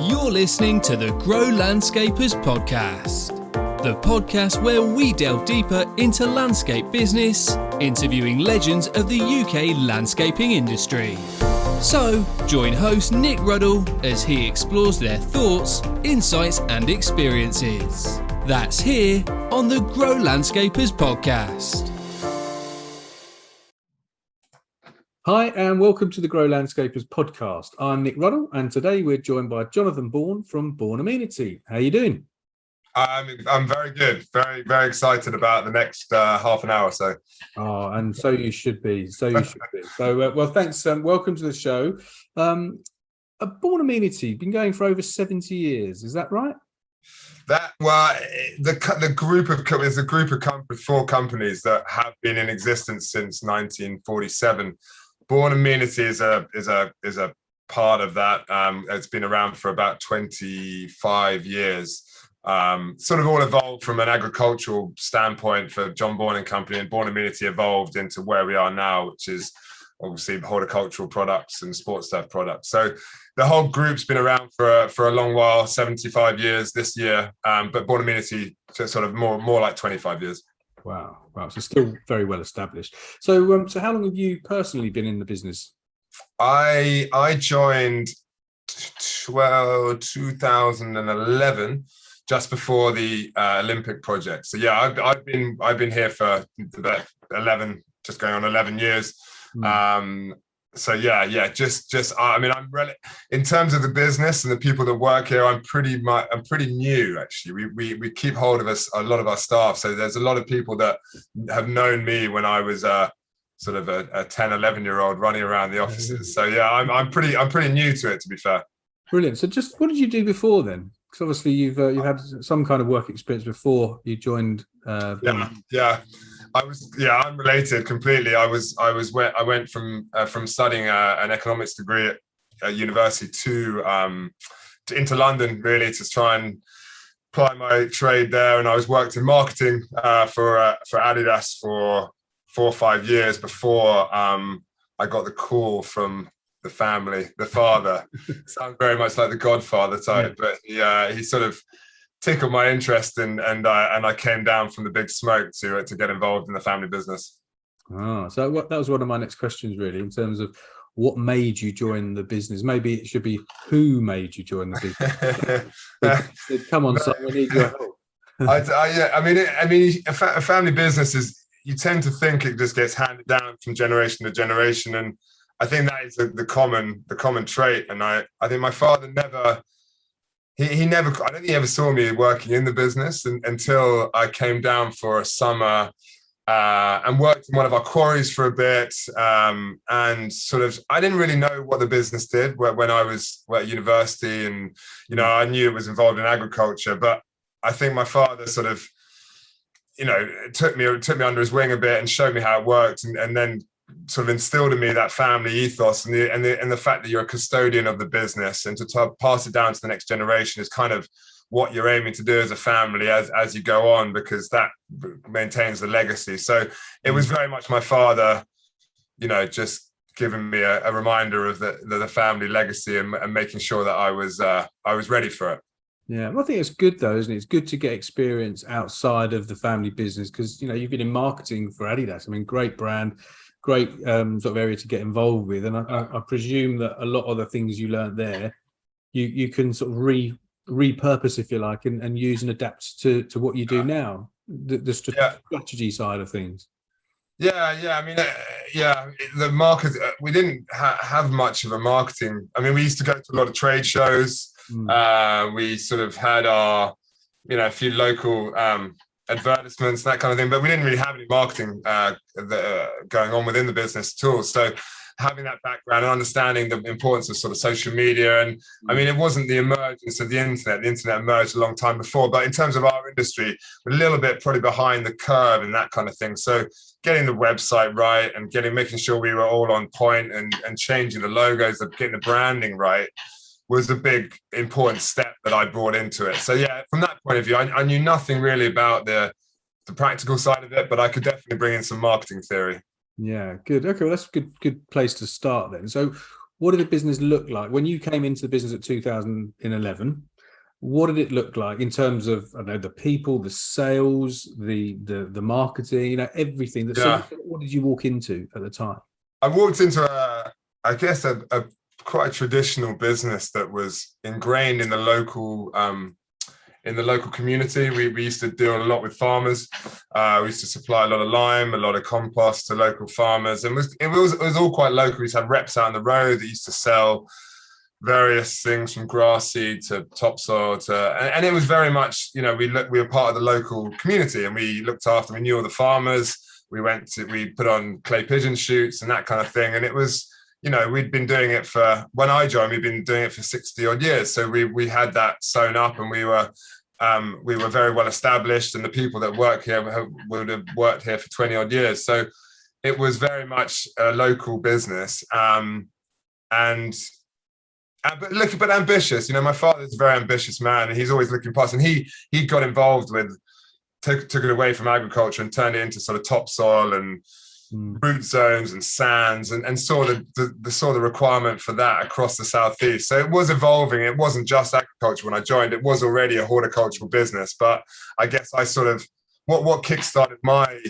You're listening to the Grow Landscapers podcast, the podcast where we delve deeper into landscape business, interviewing legends of the UK landscaping industry. So, join host Nick Ruddle as he explores their thoughts, insights and experiences. That's here on the Grow Landscapers podcast. Hi and welcome to the Grow Landscapers podcast. I'm Nick Ruddle and today we're joined by Jonathan Bourne from Bourne Amenity. How are you doing? I'm very good. Very, very excited about the next half an hour or so. Oh, and so you should be. So, well, thanks. Welcome to the show. Bourne Amenity, been going for over 70 years. Is that right? The group of there's a group of four companies that have been in existence since 1947. Bourne Amenity is a part of that. It's been around for about 25 years. Sort of all evolved from an agricultural standpoint for John Bourne and Company, and Bourne Amenity evolved into where we are now, which is obviously horticultural products and sports stuff products. So the whole group's been around for a long while, 75 years this year, but Bourne Amenity sort of more like 25 years. Wow. So still very well established. So how long have you personally been in the business? I joined 2011, just before the Olympic project. So yeah, I've been here for about 11, just going on 11 years. So yeah, I mean, in terms of the business and the people that work here, I'm pretty new actually. We keep hold of a lot of our staff. So there's a lot of people that have known me when I was sort of a 10, 11-year-old running around the offices. So yeah, I'm pretty new to it, to be fair. Brilliant. So just what did you do before then? Because obviously you've had some kind of work experience before you joined. I'm related completely. I went from studying an economics degree at university to into London, really, to try and apply my trade there. And I worked in marketing for Adidas for 4 or 5 years before I got the call from the family, the father. Sounds very much like the Godfather type, but he sort of tickled my interest, and I came down from the big smoke to get involved in the family business. Oh, so that was one of my next questions, really, in terms of what made you join the business. Maybe it should be who made you join the business. Come on, son, we need your help. I mean, a family business is, you tend to think it just gets handed down from generation to generation, and I think that is the common trait. And I think my father never. He never, I don't think he ever saw me working in the business until I came down for a summer and worked in one of our quarries for a bit. And sort of, I didn't really know what the business did when I was at university, and, I knew it was involved in agriculture, but I think my father sort of, took me under his wing a bit and showed me how it worked, and then sort of instilled in me that family ethos and the fact that you're a custodian of the business, and to pass it down to the next generation is kind of what you're aiming to do as a family as you go on, because that maintains the legacy. So it was very much my father, just giving me a reminder of the family legacy and making sure that I was ready for it. Yeah, well, I think it's good though, isn't it? It's good to get experience outside of the family business, because you've been in marketing for Adidas. I mean, great brand. Great sort of area to get involved with, and I presume that a lot of the things you learned there, you can sort of repurpose, if you like, and use and adapt to what you do now, the strategy side of things. I mean, the market, we didn't have much of a marketing. I mean, we used to go to a lot of trade shows. We sort of had our, a few local advertisements, that kind of thing, but we didn't really have any marketing going on within the business at all. So having that background and understanding the importance of sort of social media, and I mean, it wasn't the emergence of the internet emerged a long time before, but in terms of our industry, we're a little bit probably behind the curve and that kind of thing. So getting the website right and making sure we were all on point and changing the logos, getting the branding right, was a big important step that I brought into it. So yeah, from that point of view, I knew nothing really about the practical side of it, but I could definitely bring in some marketing theory. Yeah, good. Okay, well, that's a good place to start then. So what did the business look like when you came into the business at 2011? What did it look like in terms of, I don't know, the people, the sales, the marketing, you know, everything? So what did you walk into at the time? I walked into a quite a traditional business that was ingrained in the local community. We used to deal a lot with farmers. We used to supply a lot of lime, a lot of compost to local farmers, and it was all quite local. We used to have reps out on the road that used to sell various things from grass seed to topsoil and it was very much, you know, we were part of the local community, and we looked after. We knew all the farmers. We put on clay pigeon shoots and that kind of thing, and it was, you know, we'd been doing it when I joined, we'd been doing it for 60 odd years. So we had that sewn up, and we were very well established, and the people that work here would have worked here for 20 odd years. So it was very much a local business, but ambitious. You know, my father's a very ambitious man, and he's always looking past, and he got involved with, took it away from agriculture and turned it into sort of topsoil and root zones and sands, and saw the requirement for that across the southeast. So it was evolving. It wasn't just agriculture when I joined. It was already a horticultural business, but I guess I sort of what kickstarted my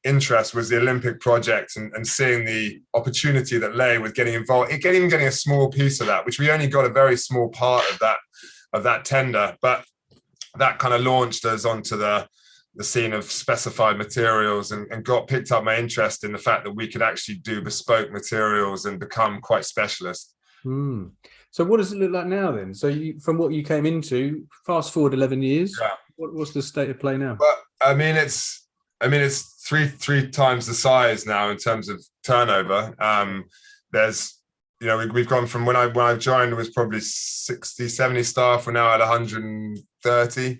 interest was the Olympic project, and seeing the opportunity that lay with getting involved, getting a small piece of that, which we only got a very small part of that tender, but that kind of launched us onto the scene of specified materials, and picked up my interest in the fact that we could actually do bespoke materials and become quite specialist. So what does it look like now then? So from what you came into, fast forward 11 years, what's the state of play now? Well, I mean, it's three times the size now in terms of turnover. There's, you know, we've gone from when I joined, it was probably 60, 70 staff. We're now at 130.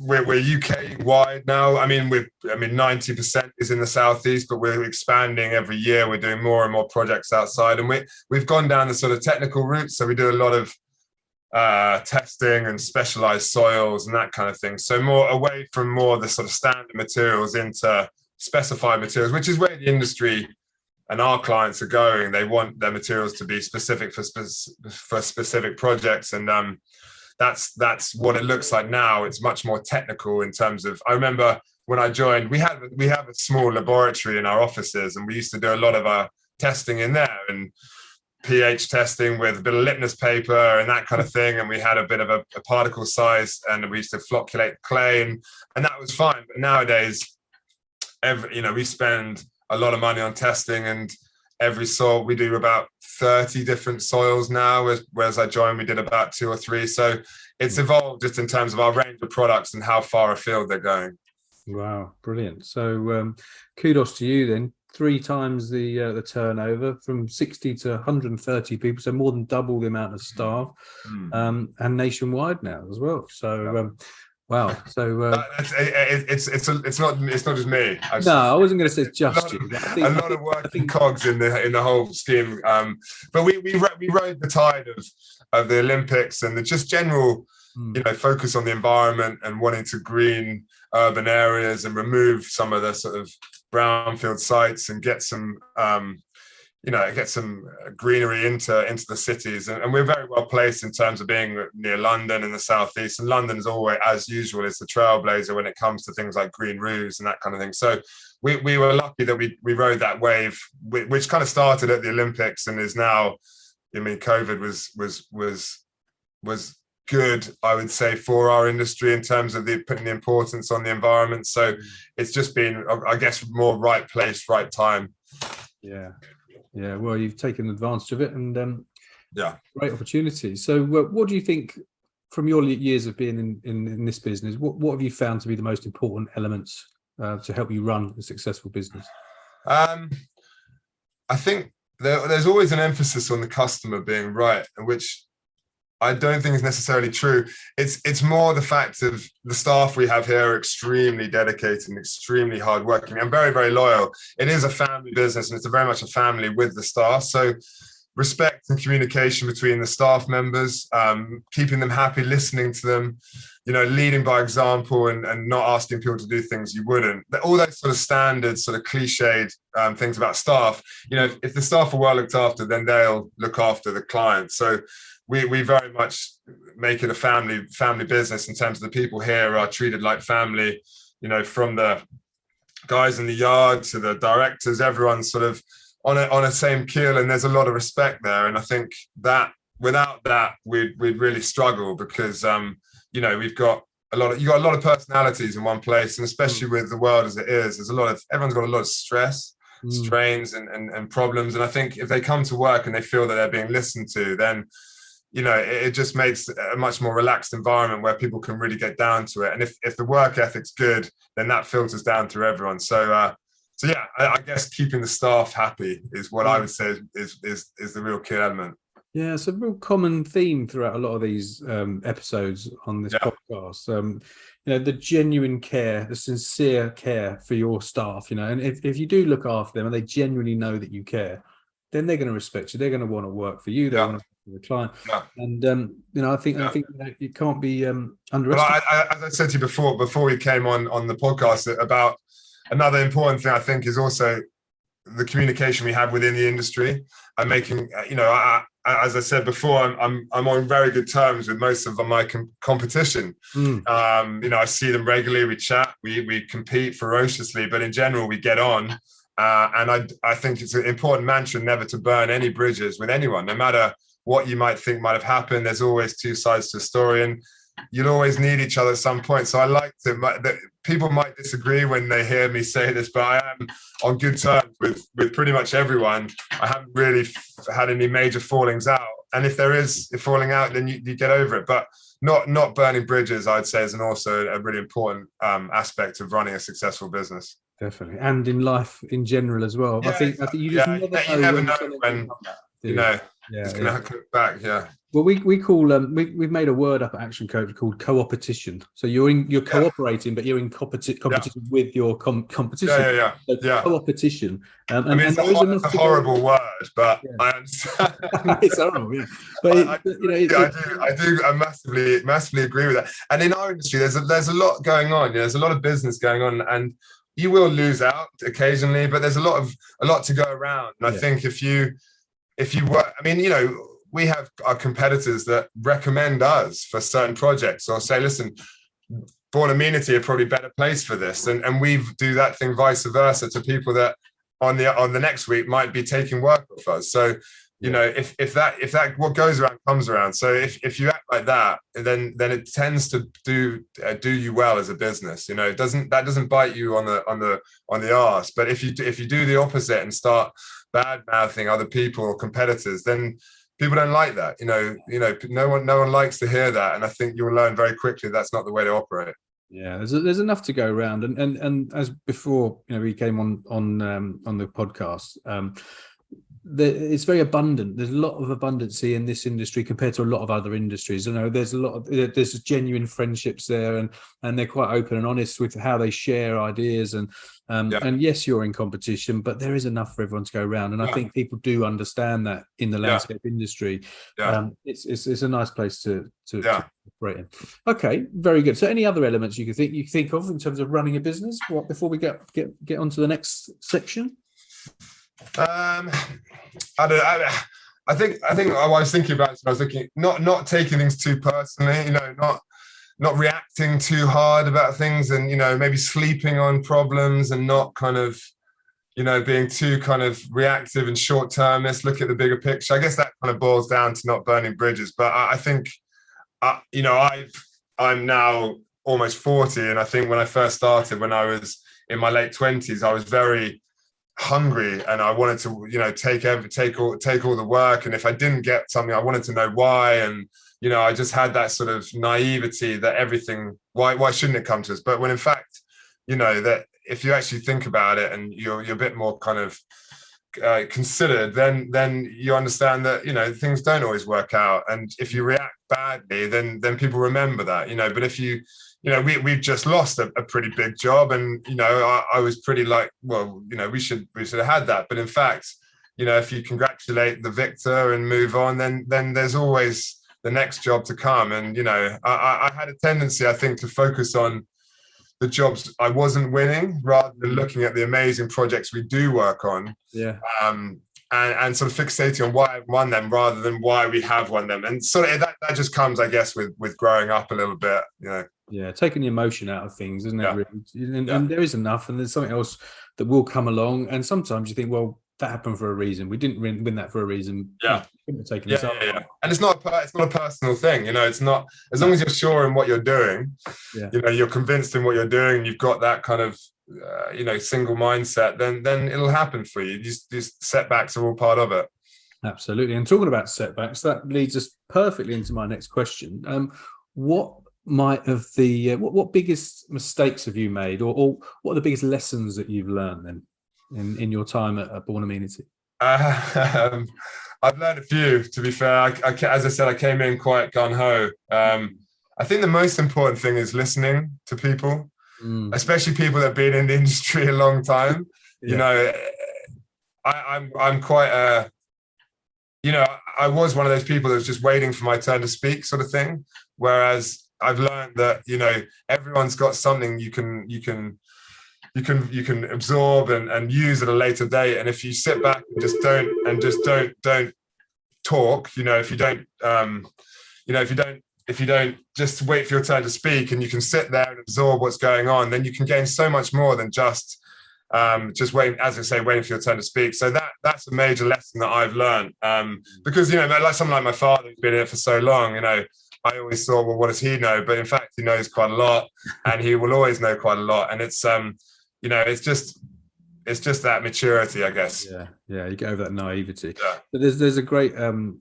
We're UK wide now. I mean, 90% is in the southeast, but we're expanding every year. We're doing more and more projects outside, and we've gone down the sort of technical route. So we do a lot of testing and specialized soils and that kind of thing. So more away from more the sort of standard materials into specified materials, which is where the industry and our clients are going. They want their materials to be specific for specific projects, and that's what it looks like now. It's much more technical in terms of. I remember when I joined, we have a small laboratory in our offices, and we used to do a lot of our testing in there, and pH testing with a bit of litmus paper and that kind of thing, and we had a bit of a particle size, and we used to flocculate clay, and that was fine. But nowadays, we spend a lot of money on testing, and every soil we do about 30 different soils now, whereas I joined we did about 2 or 3. So it's evolved just in terms of our range of products and how far afield they're going. Wow, brilliant. So kudos to you then. 3 times the turnover, from 60 to 130 people, so more than double the amount of staff, and nationwide now as well. So wow. So it's not just me. I wasn't going to say it's just you. A lot of working cogs in the whole scheme. But we rode the tide of the Olympics and the just general focus on the environment and wanting to green urban areas and remove some of the sort of brownfield sites and get some greenery into the cities, and we're very well placed in terms of being near London and the southeast, and London is always, as usual, is the trailblazer when it comes to things like green roofs and that kind of thing. So we were lucky that we rode that wave, which kind of started at the Olympics and is now, I mean, COVID was good, I would say, for our industry in terms of putting the importance on the environment. So it's just been, I guess, more right place, right time. Yeah. Well, you've taken advantage of it, and great opportunity. So what do you think, from your years of being in this business, what have you found to be the most important elements to help you run a successful business? I think there's always an emphasis on the customer being right, which I don't think is necessarily true. It's more the fact of the staff we have here are extremely dedicated and extremely hardworking and very, very loyal. It is a family business, and it's very much a family with the staff. So respect and communication between the staff members, keeping them happy, listening to them, leading by example, and not asking people to do things you wouldn't. All those sort of standard, sort of cliched things about staff. If the staff are well looked after, then they'll look after the client. So we very much make it a family business in terms of the people here are treated like family, from the guys in the yard to the directors, everyone's sort of on a same keel, and there's a lot of respect there. And I think that without that, we'd really struggle, because we've got a lot of personalities in one place, and especially with the world as it is, everyone's got a lot of stress, strains, and problems. And I think if they come to work and they feel that they're being listened to, then it just makes a much more relaxed environment where people can really get down to it. And if the work ethic's good, then that filters down through everyone. So yeah, I guess keeping the staff happy is what I would say is the real key element. Yeah, it's a real common theme throughout a lot of these episodes on this podcast. The genuine care, the sincere care for your staff, and if you do look after them and they genuinely know that you care, then they're going to respect you. They're going to want to work for you. They want to work for the client. Yeah. And I think it can't be underestimated. Well, as I said to you before we came on the podcast, about another important thing I think is also the communication we have within the industry, and making as I said before, I'm on very good terms with most of my competition. I see them regularly. We chat, we compete ferociously, but in general we get on. And I think it's an important mantra never to burn any bridges with anyone, no matter what you might think might have happened. There's always two sides to a story, and you'll always need each other at some point. So I like that people might disagree when they hear me say this, but I am on good terms with pretty much everyone. I haven't really had any major fallings out. And if there is a falling out, then you get over it. But not burning bridges, I'd say, is also a really important aspect of running a successful business. Definitely, and in life in general as well. Yeah, I think you just never know when it's going to come back. Yeah. Well, we call we've made a word up at Action Coach called co-opetition. So you're cooperating, but you're in competition with your competition. Yeah. Co-opetition. It's a horrible word, but I understand. It's horrible, yeah. But I massively agree with that. And in our industry, there's a lot going on. There's a lot of business going on, and you will lose out occasionally, but there's a lot to go around. And I think if you work, we have our competitors that recommend us for certain projects, or say, listen, Bourne Amenity are probably better placed for this, and we do that thing vice versa to people that on the next week might be taking work with us. So if that what goes around comes around. So if you act like that, then it tends to do you well as a business. That doesn't bite you on the arse. But if you do the opposite and start bad mouthing other people or competitors, then people don't like that. No one likes to hear that, and I think you'll learn very quickly that's not the way to operate. Yeah, there's enough to go around, and as before, we came on the podcast. It's very abundant. There's a lot of abundancy in this industry compared to a lot of other industries. There's genuine friendships there, and they're quite open and honest with how they share ideas. And yes, you're in competition, but there is enough for everyone to go around. And I think people do understand that in the landscape industry. It's a nice place to operate in. Okay, very good. So any other elements you think of in terms of running a business? Before we get on to the next section? I think I was thinking about it. I was looking not taking things too personally, not reacting too hard about things, and maybe sleeping on problems, and not kind of being too kind of reactive and short-termist. Look at the bigger picture. I guess that kind of boils down to not burning bridges. But I think I'm now almost 40, and I think when I first started, when I was in my late 20s, I was very hungry, and I wanted to take all the work, and if I didn't get something, I wanted to know why. And I just had that sort of naivety that everything, why shouldn't it come to us? But when in fact that if you actually think about it, and you're a bit more kind of considered, then you understand that things don't always work out, and if you react badly, then people remember that. But if we've just lost a pretty big job, and I was pretty like, well, we should have had that. But in fact, if you congratulate the victor and move on, then there's always the next job to come. And I had a tendency, I think, to focus on the jobs I wasn't winning rather than looking at the amazing projects we do work on. Yeah. And sort of fixating on why I've won them rather than why we have won them. And sort of that just comes, I guess, with growing up a little bit, Yeah, taking the emotion out of things, isn't it? Yeah. Really? And there is enough, and there's something else that will come along. And sometimes you think, well, that happened for a reason. We didn't win that for a reason. Yeah. Taking this up. Yeah. And it's not a personal thing, it's not, as long as you're sure in what you're doing, you're convinced in what you're doing, you've got that kind of, single mindset, then it'll happen for you. These setbacks are all part of it. Absolutely. And talking about setbacks, that leads us perfectly into my next question. What might have what biggest mistakes have you made, or what are the biggest lessons that you've learned then in your time at Bourne Amenity? I've learned a few, to be fair. As I said, I came in quite gun-ho. I think the most important thing is listening to people, especially people that have been in the industry a long time. Yeah. I'm quite I was one of those people that was just waiting for my turn to speak, sort of thing. Whereas I've learned that everyone's got something you can absorb and use at a later date. And if you sit back and just don't talk, if you don't just wait for your turn to speak, and you can sit there and absorb what's going on, then you can gain so much more than just waiting, as I say, waiting for your turn to speak. So that's a major lesson that I've learned, because like someone like my father who's been in it for so long, I always thought, well, what does he know? But in fact, he knows quite a lot, and he will always know quite a lot. And it's it's just that maturity, I guess. Yeah, you get over that naivety. Yeah. But there's a great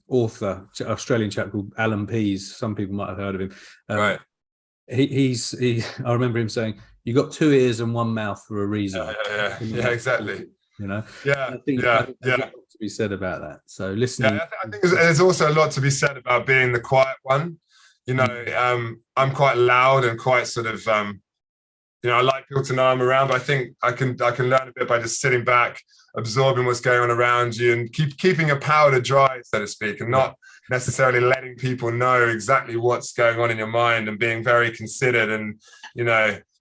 author, Australian chap called Alan Pease. Some people might have heard of him. Right. He I remember him saying, "You got two ears and one mouth for a reason." Yeah, exactly. Yeah. I think there's a lot to be said about that. So listening. Yeah, I think there's also a lot to be said about being the quiet one. I'm quite loud and quite sort of, I like people to know I'm around, but I think I can learn a bit by just sitting back, absorbing what's going on around you, and keeping your powder dry, so to speak, and not necessarily letting people know exactly what's going on in your mind, and being very considered, and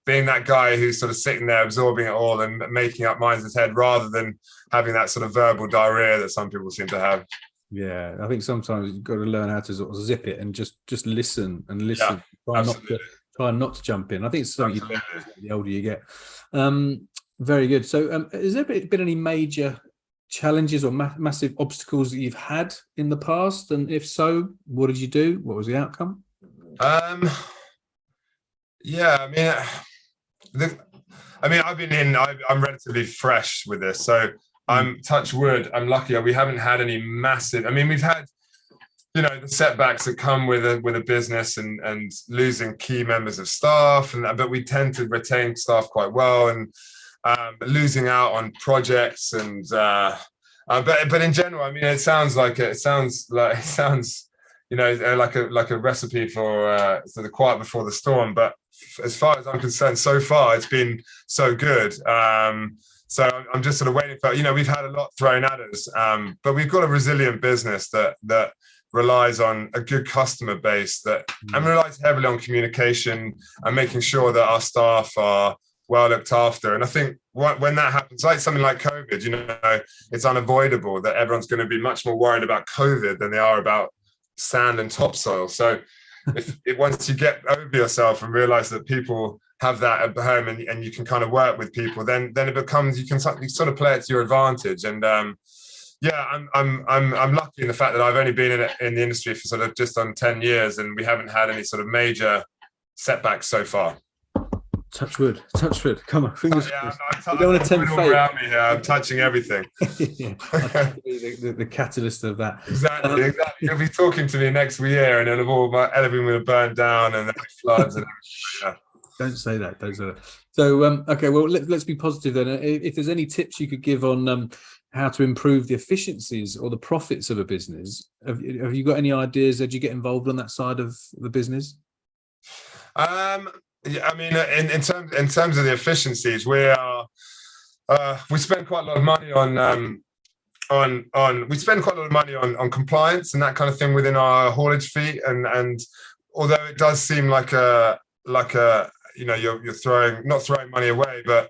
being that guy who's sort of sitting there absorbing it all and making up minds in his head, rather than having that sort of verbal diarrhea that some people seem to have. Yeah, I think sometimes you've got to learn how to sort of zip it and just listen and listen. Yeah, try not to jump in. I think it's something you learn the older you get. Very good. So has there been any major challenges or massive obstacles that you've had in the past? And if so, what did you do? What was the outcome? I'm relatively fresh with this. So I'm, touch wood, I'm lucky. We haven't had any massive, we've had, the setbacks that come with a business and losing key members of staff, but we tend to retain staff quite well, and losing out on projects, and but in general, it sounds like a recipe for the quiet before the storm. But as far as I'm concerned, so far it's been so good. So I'm just sort of waiting for, we've had a lot thrown at us, but we've got a resilient business that relies on a good customer base and relies heavily on communication and making sure that our staff are well looked after. And I think when that happens, like something like COVID, it's unavoidable that everyone's going to be much more worried about COVID than they are about sand and topsoil. So if once you get over yourself and realize that people have that at home, and you can kind of work with people, then it becomes, you sort of play it to your advantage. And I'm lucky in the fact that I've only been in the industry for sort of just on 10 years, and we haven't had any sort of major setbacks so far. Touch wood. Come on, fingers crossed. You don't want to tempt fate around me here. I'm touching everything. the catalyst of that. Exactly. You'll be talking to me next year, and then all my everything will burn down, and then floods and everything. Don't say that. So, okay, well, let's be positive then. If there's any tips you could give on how to improve the efficiencies or the profits of a business, have you got any ideas? Did you get involved on that side of the business? Yeah, in terms of the efficiencies, we spend quite a lot of money we spend quite a lot of money on compliance and that kind of thing within our haulage fee, and although it does seem like a you're not throwing money away, but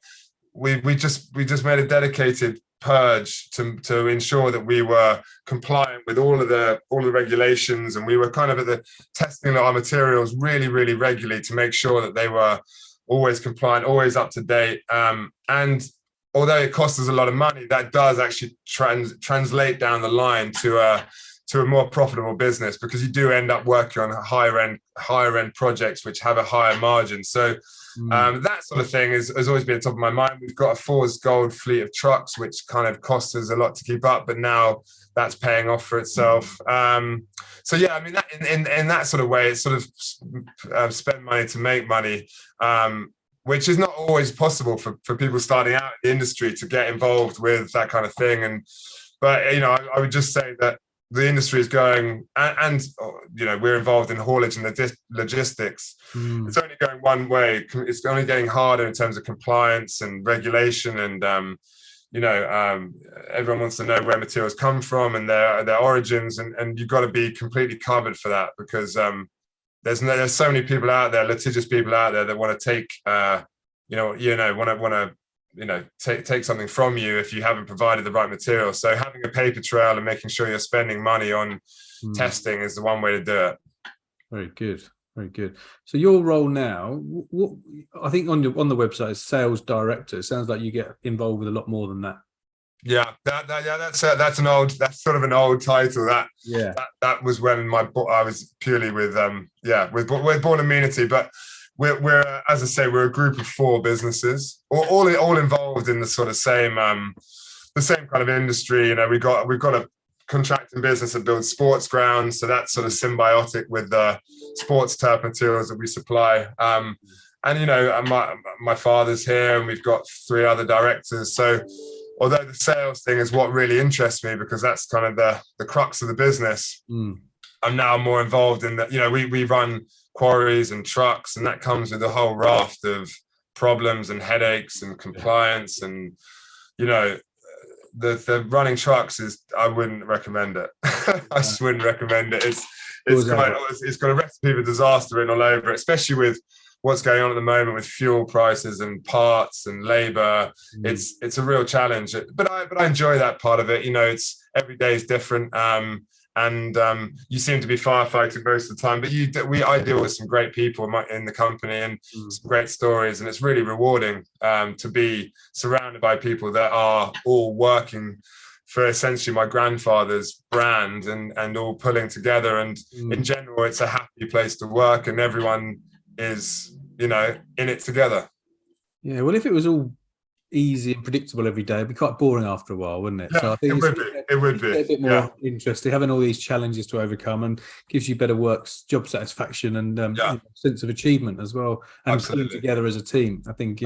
we just made a dedicated purge to ensure that we were compliant with all the regulations, and we were kind of at the testing our materials really regularly to make sure that they were always compliant, always up to date, and although it costs us a lot of money, that does actually translate down the line to a more profitable business, because you do end up working on higher end projects which have a higher margin. So that sort of thing has always been top of my mind. We've got a For's Gold fleet of trucks, which kind of costs us a lot to keep up, but now that's paying off for itself. So yeah, I mean, that, in that sort of way, it's sort of spend money to make money, which is not always possible for people starting out in the industry to get involved with that kind of thing. But I would just say that the industry is going, and we're involved in haulage and logistics. It's only going one way. It's only getting harder in terms of compliance and regulation, and everyone wants to know where materials come from and their origins, and you've got to be completely covered for that, because there's so many people out there, litigious people out there, that want to take take something from you if you haven't provided the right material. So having a paper trail and making sure you're spending money on testing is the one way to do it. Very good, very good. So your role now, what I think on the website is sales director. It sounds like you get involved with a lot more than that. Yeah, that's sort of an old title. That was when I was purely with Bourne Amenity, but we're as I say, we're a group of 4 businesses, all involved in the sort of same kind of industry. We've got a contracting business that builds sports grounds, so that's sort of symbiotic with the sports turf materials that we supply. And my father's here, and we've got 3 other directors. So although the sales thing is what really interests me, because that's kind of the crux of the business, I'm now more involved in that. We run quarries and trucks, and that comes with a whole raft of problems and headaches and compliance, and the running trucks I wouldn't recommend it. I just wouldn't recommend it. It's got a recipe for disaster written all over it, especially with what's going on at the moment with fuel prices and parts and labor. It's a real challenge, but I enjoy that part of it. It's every day is different. And you seem to be firefighting most of the time, but I deal with some great people in the company, and some great stories, and it's really rewarding to be surrounded by people that are all working for essentially my grandfather's brand, and all pulling together. And in general, it's a happy place to work, and everyone is in it together. Yeah, well, if it was all easy and predictable every day, it'd be quite boring after a while, wouldn't it? Yeah, so I think it would be a bit more interesting, having all these challenges to overcome, and gives you better job satisfaction, and sense of achievement as well, and pulling together as a team. I think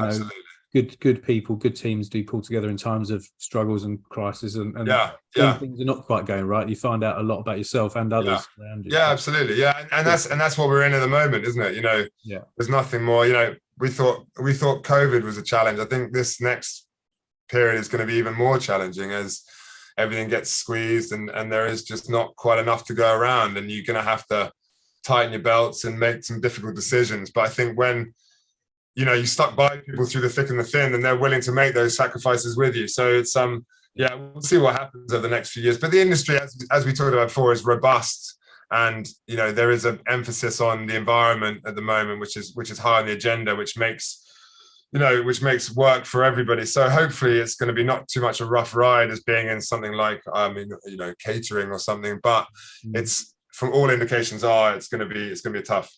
good people, good teams do pull together in times of struggles and crisis, and when things are not quite going right, you find out a lot about yourself and others around you. Yeah, absolutely. And that's what we're in at the moment, isn't it? There's nothing more. We thought COVID was a challenge. I think this next period is going to be even more challenging, as everything gets squeezed, and there is just not quite enough to go around, and you're going to have to tighten your belts and make some difficult decisions. But I think when you stuck by people through the thick and the thin, and they're willing to make those sacrifices with you. So it's we'll see what happens over the next few years. But the industry, as we talked about before, is robust. And there is an emphasis on the environment at the moment, which is high on the agenda, which makes work for everybody. So hopefully it's going to be not too much a rough ride as being in something like catering or something. But it's, from all indications, it's going to be tough.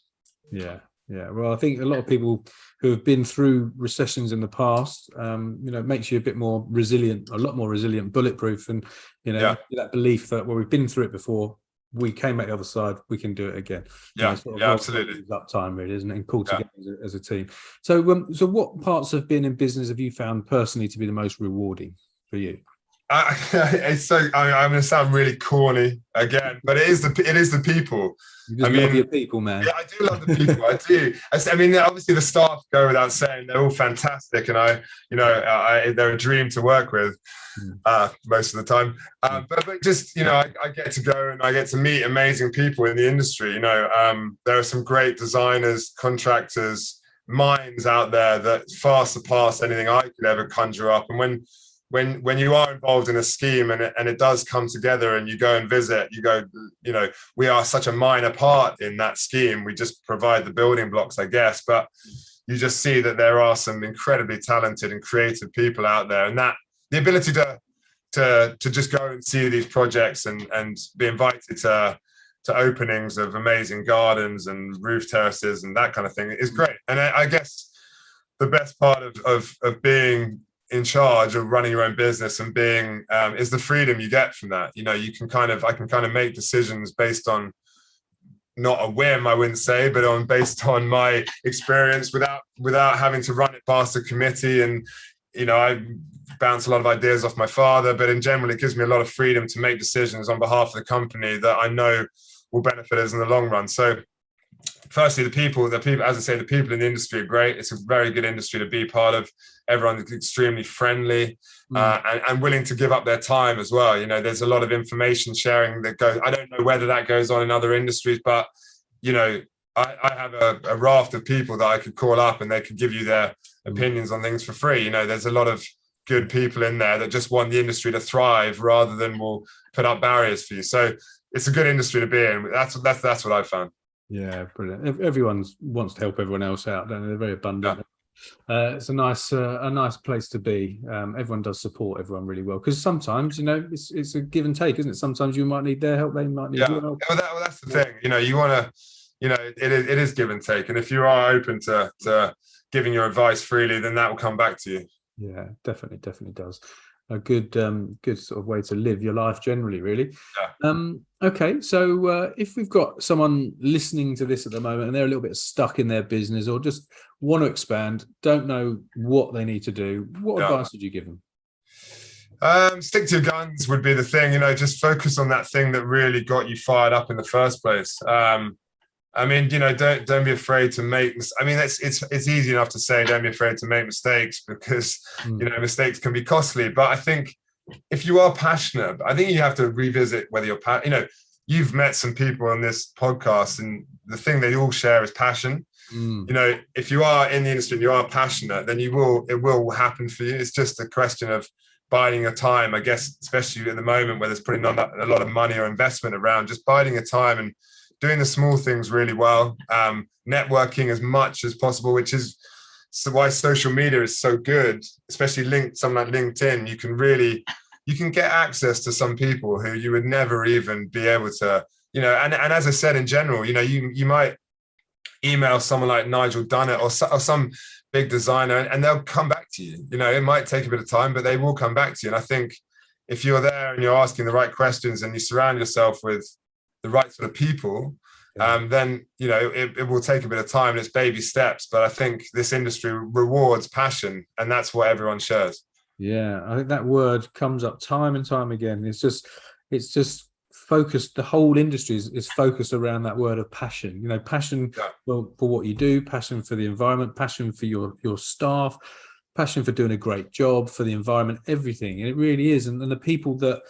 Yeah. Well, I think a lot of people who have been through recessions in the past, makes you a bit more resilient, a lot more resilient, bulletproof, and that belief that we've been through it before. We came out the other side, we can do it again. Absolutely. That time, really, isn't it? And pull together as a team. So what parts of being in business have you found personally to be the most rewarding for you? It's so. I'm going to sound really corny again, but it is the people. You just love your people, man. Yeah, I do love the people. I do. I mean, obviously the staff go without saying. They're all fantastic, and they're a dream to work with most of the time. But just I get to go and I get to meet amazing people in the industry. There are some great designers, contractors, minds out there that far surpass anything I could ever conjure up. And when you are involved in a scheme and it does come together and you go and visit, you go, we are such a minor part in that scheme. We just provide the building blocks, I guess. But you just see that there are some incredibly talented and creative people out there, and that the ability to just go and see these projects and be invited to openings of amazing gardens and roof terraces and that kind of thing is great. And I guess the best part of being in charge of running your own business and being is the freedom you get from that. I can kind of make decisions based on not a whim, I wouldn't say, but based on my experience without having to run it past a committee. And I bounce a lot of ideas off my father, but in general it gives me a lot of freedom to make decisions on behalf of the company that I know will benefit us in the long run. So firstly, the people, as I say, the people in the industry are great. It's a very good industry to be part of. Everyone's extremely friendly and willing to give up their time as well. There's a lot of information sharing that goes. I don't know whether that goes on in other industries, but I have a raft of people that I could call up and they could give you their opinions on things for free. There's a lot of good people in there that just want the industry to thrive rather than will put up barriers for you. So it's a good industry to be in. That's what I've found. Yeah, brilliant. Everyone wants to help everyone else out, don't they? They're very abundant. Yeah. It's a nice place to be. Everyone does support everyone really well, because sometimes it's a give and take, isn't it? Sometimes you might need their help, they might need your help. Well, that's the thing. You want to, it is give and take, and if you are open to giving your advice freely, then that will come back to you. Yeah, definitely does. A good sort of way to live your life generally, really. Yeah. Okay, so if we've got someone listening to this at the moment and they're a little bit stuck in their business or just want to expand, don't know what they need to do, what advice would you give them? Stick to your guns would be the thing. Just focus on that thing that really got you fired up in the first place. Don't be afraid to make. It's easy enough to say don't be afraid to make mistakes, because mistakes can be costly. But I think if you are passionate, I think you have to revisit whether you're you've met some people on this podcast, and the thing they all share is passion. If you are in the industry and you are passionate, then it will happen for you. It's just a question of biding your time, I guess, especially at the moment where there's probably not a lot of money or investment around. Just biding your time and doing the small things really well, networking as much as possible, which is why social media is so good, especially something like LinkedIn. You can get access to some people who you would never even be able to, and as I said, in general, you might email someone like Nigel Dunnett or some big designer and they'll come back to you. It might take a bit of time, but they will come back to you. And I think if you're there and you're asking the right questions and you surround yourself with the right sort of people, then it will take a bit of time and it's baby steps. But I think this industry rewards passion, and that's what everyone shares. Yeah, I think that word comes up time and time again. It's just focused. The whole industry is focused around that word of passion. Passion for what you do, passion for the environment, passion for your staff, passion for doing a great job for the environment, everything. And it really is. And the people that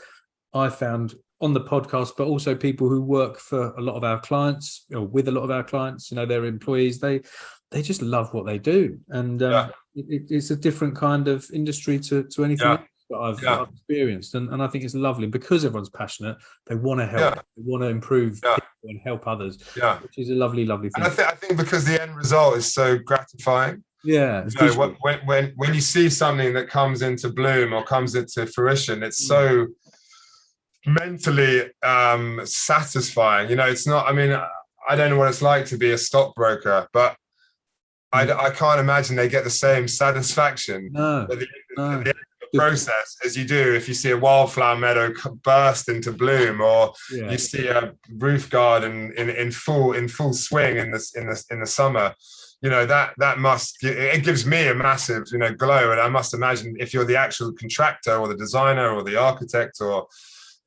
I found on the podcast, but also people who work for a lot of our clients, or with a lot of our clients, their employees, they just love what they do. And it's a different kind of industry to anything else that I've experienced. And I think it's lovely because everyone's passionate. They want to help, they want to improve people and help others, which is a lovely thing. And I think because the end result is so gratifying. Yeah. When you see something that comes into bloom or comes into fruition, it's so mentally satisfying. It's not, I don't know what it's like to be a stockbroker, but I can't imagine they get the same satisfaction at the end of the process as you do if you see a wildflower meadow burst into bloom, or you see a roof garden in full swing in the summer. that must, it gives me a massive, glow. And I must imagine if you're the actual contractor or the designer or the architect or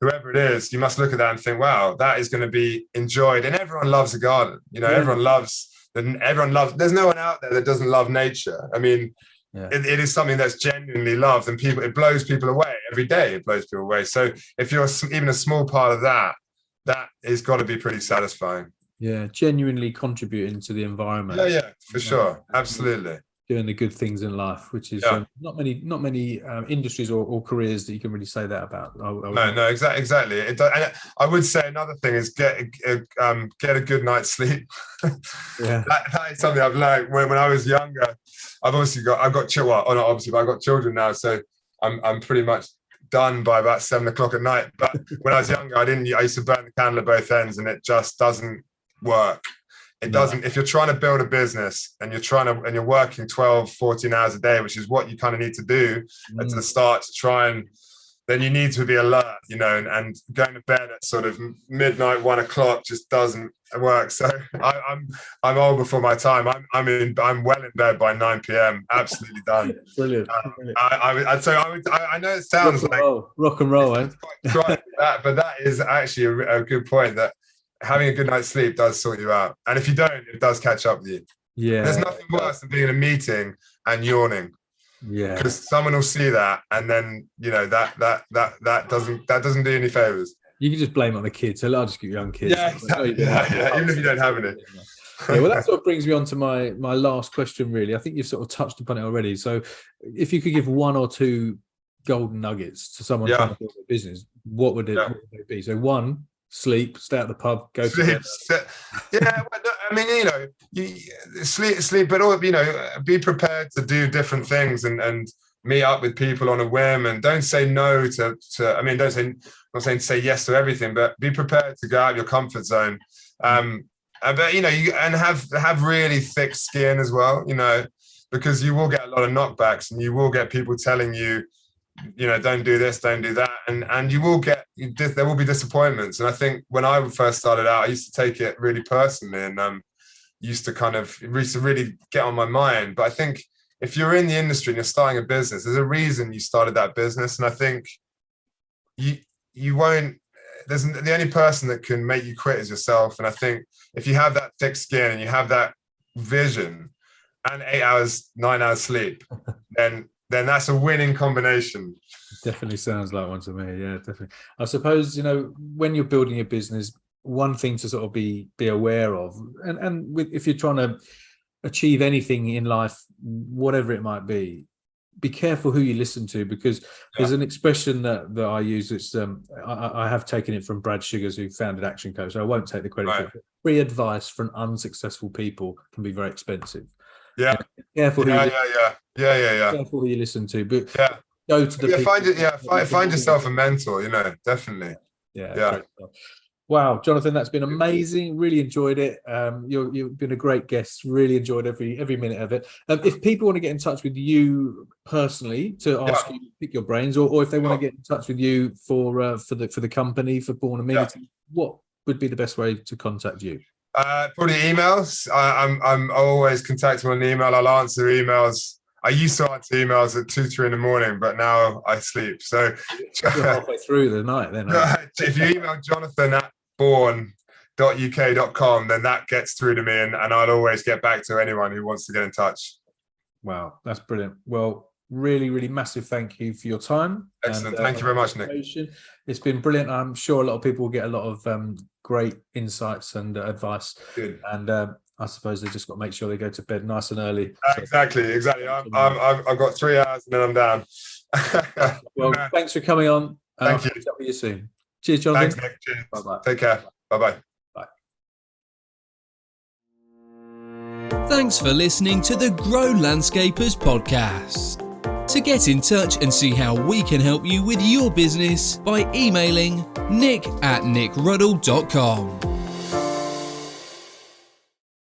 whoever it is, you must look at that and think, wow, that is going to be enjoyed. And everyone loves a garden. Everyone loves, there's no one out there that doesn't love nature. I mean, it is something that's genuinely loved, and it blows people away every day. It blows people away. So if you're even a small part of that has got to be pretty satisfying. Yeah, genuinely contributing to the environment. Yeah, for sure, absolutely. Doing the good things in life, which is not many industries or careers that you can really say that about. No, exactly. And I would say another thing is get a good night's sleep. That is something I've learned when I was younger. I've got children now, so I'm pretty much done by about 7 o'clock at night. But when I was younger, I used to burn the candle at both ends, and it just doesn't work. It doesn't. If you're trying to build a business and you're working 12, 14 hours a day, which is what you kind of need to do at the start to try and, then you need to be alert, and going to bed at sort of midnight, 1 o'clock just doesn't work. So I'm old before my time. I'm well in bed by 9 p.m. Absolutely done. Brilliant. I know it sounds rock and roll, eh? But that is actually a good point, that having a good night's sleep does sort you out. And if you don't, it does catch up with you. Yeah. There's nothing worse than being in a meeting and yawning. Yeah. Because someone will see that, and then that doesn't do any favors. You can just blame it on the kids. So I'll just get young kids. Yeah, exactly. Even if you don't have any. Well, that sort of brings me on to my last question, really. I think you've sort of touched upon it already. So if you could give 1 or 2 golden nuggets to someone trying to build a business, what would it be? So 1, sleep, stay at the pub, go to bed. You sleep, but be prepared to do different things and meet up with people on a whim, and don't say no to. I'm not saying say yes to everything, but be prepared to go out of your comfort zone. But have really thick skin as well, because you will get a lot of knockbacks, and you will get people telling you, don't do this, don't do that. And you will there will be disappointments. And I think when I first started out, I used to take it really personally, and used to really get on my mind. But I think if you're in the industry and you're starting a business, there's a reason you started that business. And I think you won't, the only person that can make you quit is yourself. And I think if you have that thick skin and you have that vision and 8 hours, 9 hours sleep, then that's a winning combination. Definitely sounds like one to me. Yeah, definitely. I suppose, when you're building a business, one thing to sort of be aware of, and if you're trying to achieve anything in life, whatever it might be careful who you listen to, because there's an expression that I use. It's I have taken it from Brad Sugars, who founded Action Coach. So I won't take the credit for it. Free advice from unsuccessful people can be very expensive. Yeah. Careful who Careful who you listen to, but go to the find yourself a mentor, definitely. Yeah. Wow, Jonathan, that's been amazing. Really enjoyed it. You've been a great guest. Really enjoyed every minute of it. If people want to get in touch with you personally to ask you to pick your brains, or if they want to get in touch with you for the company, for Bourne Amenity, what would be the best way to contact you? Probably emails. I'm always contactable on email. I'll answer emails. I used to answer emails at 2, 3 in the morning, but now I sleep. So you're halfway through the night then. If you email Jonathan at bourne.uk.com, then that gets through to me, and I'll always get back to anyone who wants to get in touch. Wow, that's brilliant. Well, really, really massive thank you for your time. Excellent. Thank you very much, Nick. It's been brilliant. I'm sure a lot of people will get a lot of great insights and advice. Good. And I suppose they just got to make sure they go to bed nice and early. Exactly. I've got 3 hours and then I'm down. Well, thanks for coming on. Thank you. I'll chat with you soon. Cheers, Jonathan. Thanks, Nick. Cheers. Bye-bye. Take care. Bye-bye. Bye. Thanks for listening to the Grow Landscapers podcast. To get in touch and see how we can help you with your business by emailing nick@nickruddle.com.